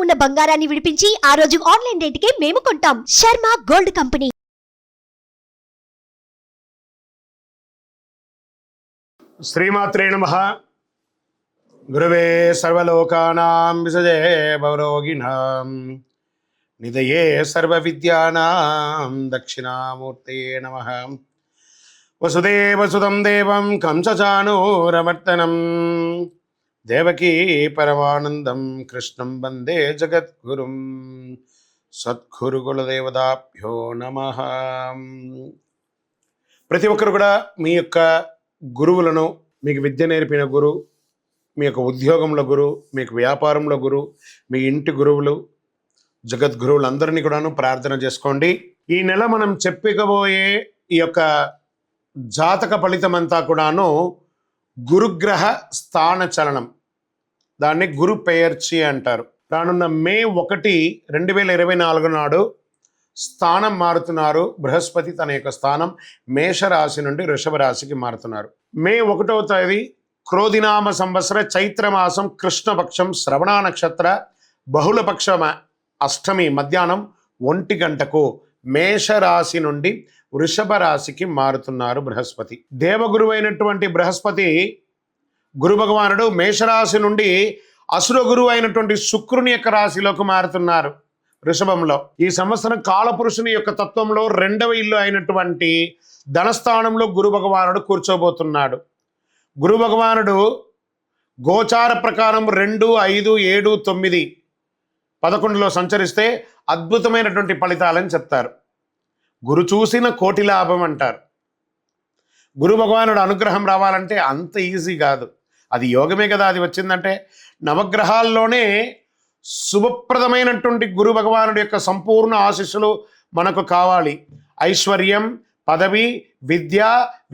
ఉన్న బంగారాన్ని విడిపించి ఆ రోజు ఆన్లైన్ రేటుకే మేము కొంటాం. Sharma gold company. శ్రీమాత్రే నమః. గురవే సర్వలోకానాం విసజే భవరోగిణాం నిధయే సర్వవిద్యానాం దక్షిణామూర్తే నమః. వసుదేవసుతం దేవం కంసచానూరమర్దనం దేవకీ పరమానందం కృష్ణం వందే జగద్గురుం. సద్గురు కులదేవతాభ్యో నమః. ప్రతి ఒక్కరు కూడా మీ యొక్క గురువులను, మీకు విద్య నేర్పిన గురు, మీ యొక్క ఉద్యోగంలో గురు, మీకు వ్యాపారంలో గురు, మీ ఇంటి గురువులు, జగద్గురువులందరినీ కూడాను ప్రార్థన చేసుకోండి. ఈ నెల మనం చెప్పుకోబోయే ఈ యొక్క జాతక ఫలితమంతా కూడాను గురుగ్రహ స్థాన చలనం, దాన్ని గురు పెయర్చి అంటారు. రానున్న మే 1, 2024 నాడు స్థానం మారుతున్నారు. బృహస్పతి తన యొక్క స్థానం మేషరాశి నుండి వృషభ రాశికి మారుతున్నారు. మే 1వ తేదీ క్రోధినామ సంవత్సర చైత్రమాసం కృష్ణపక్షం శ్రవణ నక్షత్ర బహుళపక్ష అష్టమి మధ్యాహ్నం 1 గంటకు మేషరాశి నుండి వృషభ రాశికి మారుతున్నారు బృహస్పతి. దేవగురువు అయినటువంటి బృహస్పతి గురు భగవానుడు మేషరాశి నుండి అసుర గురువు అయినటువంటి శుక్రుని యొక్క రాశిలోకి మారుతున్నారు వృషభంలో. ఈ సంవత్సరం కాలపురుషుని యొక్క తత్వంలో 2వ ఇల్లు అయినటువంటి ధనస్థానంలో గురు భగవానుడు కూర్చోబోతున్నాడు. గురు భగవానుడు గోచార ప్రకారం 2, 5, 7, 9, 11లో సంచరిస్తే అద్భుతమైనటువంటి ఫలితాలని చెప్తారు. గురు చూసిన కోటి లాభం అంటారు. గురు భగవానుడు అనుగ్రహం రావాలంటే అంత ఈజీ కాదు, అది యోగమే కదా. అది వచ్చిందంటే నవగ్రహాల్లోనే శుభప్రదమైనటువంటి గురు భగవానుడి యొక్క సంపూర్ణ ఆశీస్సులు మనకు కావాలి. ఐశ్వర్యం, పదవి, విద్య,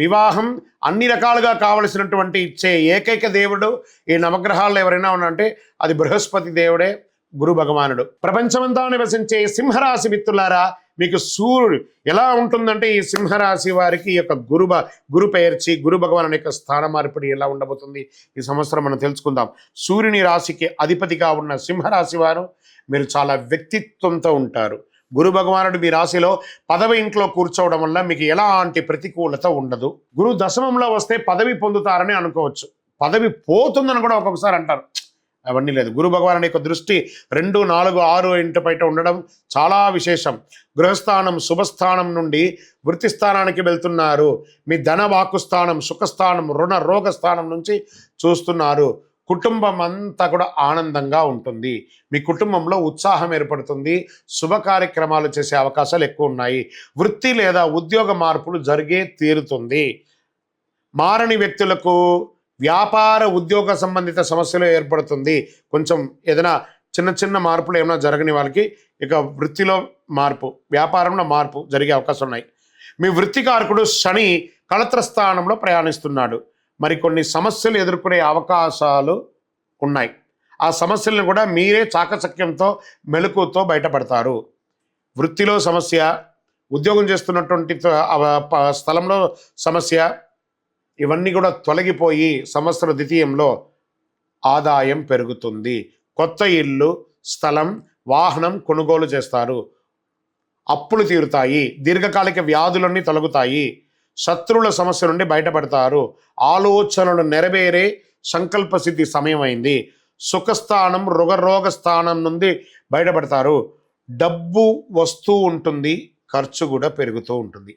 వివాహం అన్ని రకాలుగా కావలసినటువంటి ఇచ్చే ఏకైక దేవుడు ఈ నవగ్రహాల్లో ఎవరైనా ఉన్నారంటే అది బృహస్పతి దేవుడే, గురు భగవానుడు. ప్రపంచమంతా నివసించే సింహరాశి మిత్రులారా, మీకు సూర్యుడు ఎలా ఉంటుందంటే ఈ సింహరాశి వారికి ఈ యొక్క గురు పెయర్చి గురు భగవాను యొక్క స్థాన మార్పిడి ఎలా ఉండబోతుంది ఈ సంవత్సరం మనం తెలుసుకుందాం. సూర్యుని రాశికి అధిపతిగా ఉన్న సింహరాశి వారు మీరు చాలా వ్యక్తిత్వంతో ఉంటారు. గురు భగవానుడు మీ రాశిలో 10వ ఇంట్లో కూర్చోవడం వల్ల మీకు ఎలాంటి ప్రతికూలత ఉండదు. గురు దశమంలో వస్తే పదవి పొందుతారని అనుకోవచ్చు, పదవి పోతుందని కూడా ఒక్కొక్కసారి అంటారు. అవన్నీ లేదు. గురు భగవానుడి యొక్క దృష్టి 2, 4, 6 ఇంటి బయట ఉండడం చాలా విశేషం. గృహస్థానం శుభస్థానం నుండి వృత్తి స్థానానికి వెళ్తున్నారు. మీ ధన వాక్కు స్థానం, సుఖస్థానం, రుణ రోగ స్థానం నుంచి చూస్తున్నారు. కుటుంబం అంతా కూడా ఆనందంగా ఉంటుంది. మీ కుటుంబంలో ఉత్సాహం ఏర్పడుతుంది. శుభ కార్యక్రమాలు చేసే అవకాశాలు ఎక్కువ ఉన్నాయి. వృత్తి లేదా ఉద్యోగ మార్పులు జరిగే తీరుతుంది. మారని వ్యక్తులకు వ్యాపార ఉద్యోగ సంబంధిత సమస్యలు ఏర్పడుతుంది. కొంచెం ఏదైనా చిన్న మార్పులు ఏమైనా జరగని వాళ్ళకి ఇక వృత్తిలో మార్పు, వ్యాపారంలో మార్పు జరిగే అవకాశం ఉన్నాయి. మీ వృత్తికారకుడు శని కళత్ర స్థానంలో ప్రయాణిస్తున్నాడు. మరికొన్ని సమస్యలు ఎదుర్కొనే అవకాశాలు ఉన్నాయి. ఆ సమస్యలను కూడా మీరే చాకచక్యంతో మెలకుతో బయటపడతారు. వృత్తిలో సమస్య, ఉద్యోగం చేస్తున్నటువంటి స్థలంలో సమస్య, ఇవన్నీ కూడా తొలగిపోయి సంవత్సర ద్వితీయంలో ఆదాయం పెరుగుతుంది. కొత్త ఇల్లు, స్థలం, వాహనం కొనుగోలు చేస్తారు. అప్పులు తీరుతాయి. దీర్ఘకాలిక వ్యాధులన్నీ తొలగుతాయి. శత్రువుల సమస్య నుండి బయటపడతారు. ఆలోచనలు నెరవేరే సంకల్ప సిద్ధి సమయం అయింది. సుఖస్థానం, రుగరోగ స్థానం నుండి బయటపడతారు. డబ్బు వస్తూ ఉంటుంది, ఖర్చు కూడా పెరుగుతూ ఉంటుంది.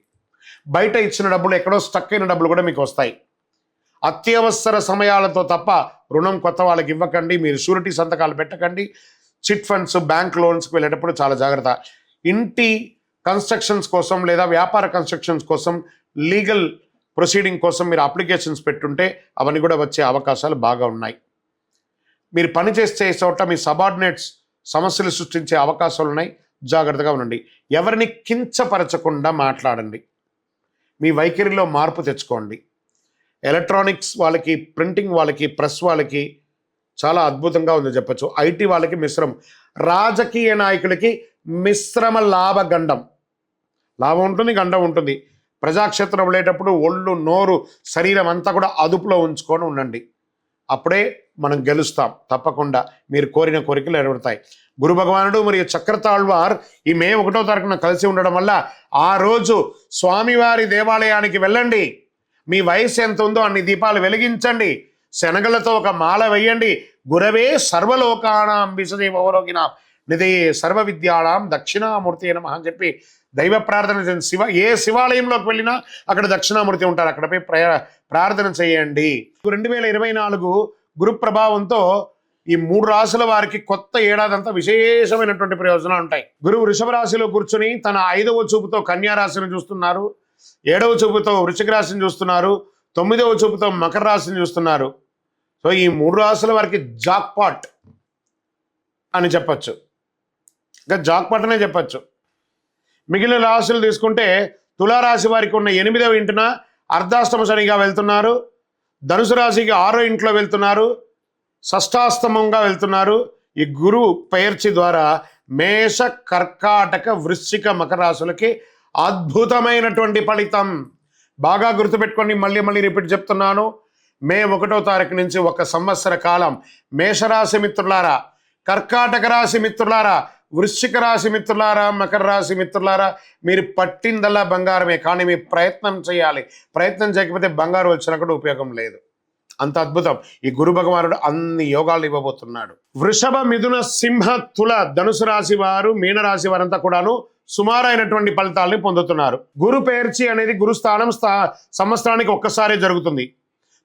బయట ఇచ్చిన డబ్బులు, ఎక్కడో స్టక్ అయిన డబ్బులు కూడా మీకు వస్తాయి. అత్యవసర సమయాలతో తప్ప రుణం కొత్త వాళ్ళకి ఇవ్వకండి. మీరు షూరిటీ సంతకాలు పెట్టకండి. చిట్ ఫండ్స్, బ్యాంక్ లోన్స్కి వెళ్ళేటప్పుడు చాలా జాగ్రత్త. ఇంటి కన్స్ట్రక్షన్స్ కోసం లేదా వ్యాపార కన్స్ట్రక్షన్స్ కోసం, లీగల్ ప్రొసీడింగ్ కోసం మీరు అప్లికేషన్స్ పెట్టుంటే అవన్నీ కూడా వచ్చే అవకాశాలు బాగా ఉన్నాయి. మీరు పనిచేసే చోట మీ సబార్డినేట్స్ సమస్యలు సృష్టించే అవకాశాలు ఉన్నాయి. జాగ్రత్తగా ఉండండి. ఎవరిని కించపరచకుండా మాట్లాడండి. మీ వైఖరిలో మార్పు తెచ్చుకోండి. ఎలక్ట్రానిక్స్ వాళ్ళకి, ప్రింటింగ్ వాళ్ళకి, ప్రెస్ వాళ్ళకి చాలా అద్భుతంగా ఉంది చెప్పచ్చు. ఐటీ వాళ్ళకి మిశ్రమం. రాజకీయ నాయకులకి మిశ్రమ లాభగండం. లాభం ఉంటుంది, గండం ఉంటుంది. ప్రజాక్షేత్రం వెళ్ళేటప్పుడు ఒళ్ళు, నోరు, శరీరం అంతా కూడా అదుపులో ఉంచుకొని ఉండండి. అప్పుడే మనం గెలుస్తాం. తప్పకుండా మీరు కోరిన కోరికలు నెరవేరుతాయి. గురు భగవానుడు మరియు చక్రతాళ్వార్ ఈ మే 1వ తారీఖున కలిసి ఉండడం వల్ల ఆ రోజు స్వామివారి దేవాలయానికి వెళ్ళండి. మీ వయసు ఎంత ఉందో అన్ని దీపాలు వెలిగించండి. శనగలతో ఒక మాల వేయండి. గురవే సర్వలోకానాం విశదేవలోకినాం నిధే సర్వ విద్యాళాం దక్షిణామూర్తి నమః అని చెప్పి దైవ ప్రార్థన చేయండి. ఏ శివాలయంలోకి వెళ్ళినా అక్కడ దక్షిణామూర్తి ఉంటారు. అక్కడపై ప్రార్థన చేయండి. 2024 గురు ప్రభావంతో ఈ 3 రాశుల వారికి కొత్త ఏడాదంతా విశేషమైనటువంటి ప్రయోజనాలు ఉంటాయి. గురువు వృషభ రాశిలో కూర్చుని తన 5వ చూపుతో కన్యా రాశిని చూస్తున్నారు, 7వ చూపుతో వృశ్చిక రాశిని చూస్తున్నారు, 9వ చూపుతో మకర రాశిని చూస్తున్నారు. సో ఈ 3 రాశుల వారికి జాక్పాట్ అని చెప్పచ్చు, ఇంకా జాక్పాట్ అనే చెప్పచ్చు. మిగిలిన రాశులు తీసుకుంటే తులారాశి వారికి ఉన్న 8వ ఇంటిన అర్ధాష్టమ శనిగా వెళ్తున్నారు, ధనుసు రాశికి 6వ ఇంట్లో వెళ్తున్నారు, షష్టాష్టమంగా వెళ్తున్నారు. ఈ గురువు పెయర్చి ద్వారా మేష కర్కాటక వృశ్చిక మకర రాశులకి అద్భుతమైనటువంటి ఫలితం. బాగా గుర్తుపెట్టుకోండి, మళ్ళీ రిపీట్ చెప్తున్నాను. మే 1వ తారీఖు నుంచి 1 సంవత్సర కాలం మేషరాశి మిత్రులారా, కర్కాటక రాశి మిత్రులారా, వృశ్చిక రాశి మిత్రులారా, మకర రాశి మిత్రులారా, మీరు పట్టిందల్లా బంగారమే. కానీ మీ ప్రయత్నం చేయాలి. ప్రయత్నం చేయకపోతే బంగారు వచ్చినా కూడా ఉపయోగం లేదు. అంత అద్భుతం. ఈ గురు భగవానుడు అన్ని యోగాలు ఇవ్వబోతున్నాడు. వృషభ, మిథున, సింహ, తుల, ధనుసు రాశి వారు, మీనరాశి వారంతా కూడాను సుమారైనటువంటి ఫలితాలని పొందుతున్నారు. గురు పేర్చి అనేది గురుస్థానం సంవత్సరానికి ఒక్కసారి జరుగుతుంది.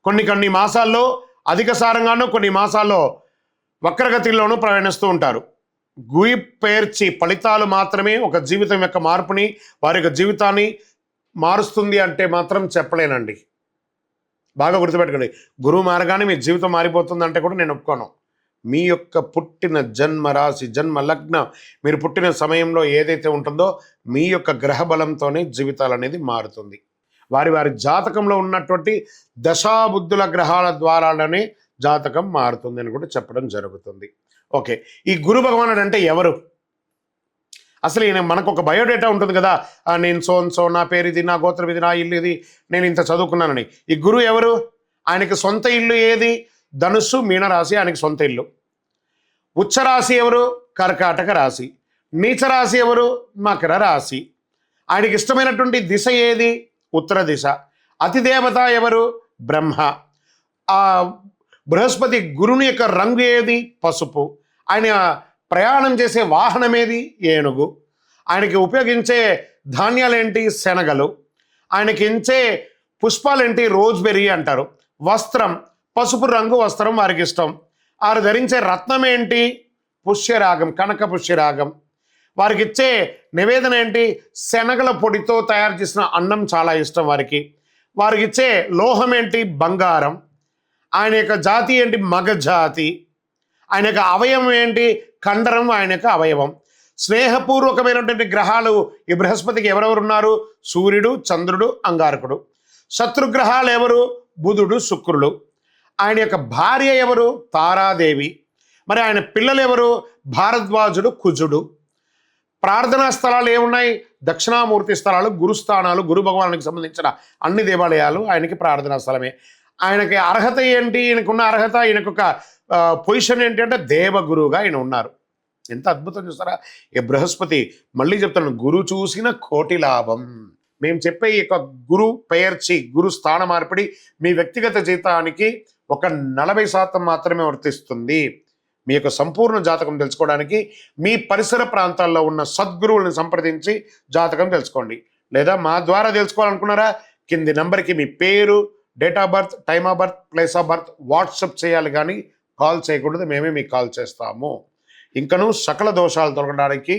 కొన్ని మాసాల్లో అధిక సారంగానూ, కొన్ని మాసాల్లో వక్రగతిలోనూ ప్రయాణిస్తూ ఉంటారు. గురి పేర్చి ఫలితాలు మాత్రమే ఒక జీవితం యొక్క మార్పుని, వారి యొక్క జీవితాన్ని మారుస్తుంది అంటే మాత్రం చెప్పలేనండి. బాగా గుర్తుపెట్టుకోండి. గురువు మారగానే మీ జీవితం మారిపోతుంది అంటే కూడా నేను ఒప్పుకోను. మీ యొక్క పుట్టిన జన్మ రాశి, జన్మ లగ్నం, మీరు పుట్టిన సమయంలో ఏదైతే ఉంటుందో మీ యొక్క గ్రహ బలంతోనే జీవితాలు అనేది మారుతుంది. వారి జాతకంలో ఉన్నటువంటి దశాబుద్ధుల గ్రహాల ద్వారానే జాతకం మారుతుంది అని కూడా చెప్పడం జరుగుతుంది. ఓకే, ఈ గురు భగవానుడు అంటే ఎవరు? అసలు ఈయన మనకు ఒక బయోడేటా ఉంటుంది కదా, నేను సో నా పేరు ఇది, నా గోత్రం ఇది, నా ఇల్లు ఇది, నేను ఇంత చదువుకున్నానని. ఈ గురువు ఎవరు? ఆయనకి సొంత ఇల్లు ఏది? ధనుస్సు, మీనరాశి ఆయనకి సొంత ఇల్లు. ఉచ్చరాశి ఎవరు? కర్కాటక రాశి. నీచరాశి ఎవరు? మకర రాశి. ఆయనకి ఇష్టమైనటువంటి దిశ ఏది? ఉత్తర దిశ. అతిదేవత ఎవరు? బ్రహ్మ. ఆ బృహస్పతి గురుని యొక్క రంగు ఏది? పసుపు. ఆయన ప్రయాణం చేసే వాహనం ఏది? ఏనుగు. ఆయనకి ఉపయోగించే ధాన్యాలేంటి? శనగలు. ఆయనకి ఇచ్చే పుష్పాలేంటి? రోజ్బెర్రీ అంటారు. వస్త్రం పసుపు రంగు వస్త్రం వారికి ఇష్టం. వారు ధరించే రత్నం ఏంటి? పుష్యరాగం, కనక పుష్యరాగం. వారికి ఇచ్చే నివేదన ఏంటి? శనగల పొడితో తయారు చేసిన అన్నం చాలా ఇష్టం వారికి. వారికి ఇచ్చే లోహం ఏంటి? బంగారం. ఆయన యొక్క జాతి ఏంటి? మగ జాతి. ఆయన యొక్క అవయవం ఏంటి? కండరం ఆయన యొక్క అవయవం. స్నేహపూర్వకమైనటువంటి గ్రహాలు ఈ బృహస్పతికి ఎవరెవరు ఉన్నారు? సూర్యుడు, చంద్రుడు, అంగారకుడు. శత్రుగ్రహాలు ఎవరు? బుధుడు, శుక్రుడు. ఆయన యొక్క భార్య ఎవరు? తారాదేవి. మరి ఆయన పిల్లలు ఎవరు? భారద్వాజుడు, కుజుడు. ప్రార్థనా స్థలాలు ఏమున్నాయి? దక్షిణామూర్తి స్థలాలు, గురుస్థానాలు. గురు భగవానునికి సంబంధించిన అన్ని దేవాలయాలు ఆయనకి ప్రార్థనా స్థలమే. ఆయనకి అర్హత ఏంటి? ఈయనకున్న అర్హత, ఈయనకొక పొజిషన్ ఏంటి అంటే దేవగురువుగా ఆయన ఉన్నారు. ఎంత అద్భుతం చూస్తారా ఈ బృహస్పతి. మళ్ళీ చెప్తాను, గురు చూసిన కోటి లాభం. మేము చెప్పే ఈ యొక్క గురు పెయర్చి, గురు స్థాన మార్పిడి మీ వ్యక్తిగత జీవితానికి ఒక 40% మాత్రమే వర్తిస్తుంది. మీ యొక్క సంపూర్ణ జాతకం తెలుసుకోవడానికి మీ పరిసర ప్రాంతాల్లో ఉన్న సద్గురువులను సంప్రదించి జాతకం తెలుసుకోండి. లేదా మా ద్వారా తెలుసుకోవాలనుకున్నారా? కింది నెంబర్కి మీ పేరు, date of birth, time of birth, place of birth WhatsApp చేయాలి, కానీ కాల్ చేయకూడదు. మేమే మీకు కాల్ చేస్తాము. ఇంకను సకల దోషాలు తొలగడానికి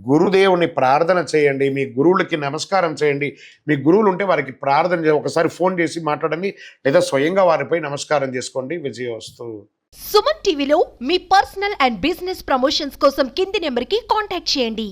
గురుదేవుని ప్రార్థన చేయండి. మీ గురువులకి నమస్కారం చేయండి. మీ గురువులు ఉంటే వారికి ప్రార్థన చేయండి. ఒకసారి ఫోన్ చేసి మాట్లాడండి, లేదా స్వయంగా వారిపై నమస్కారం చేసుకోండి. విజయోస్తు. సుమన్ టీవీలో మీ పర్సనల్ అండ్ బిజినెస్ ప్రమోషన్స్ కోసం కింది నెంబర్కి కాంటాక్ట్ చేయండి.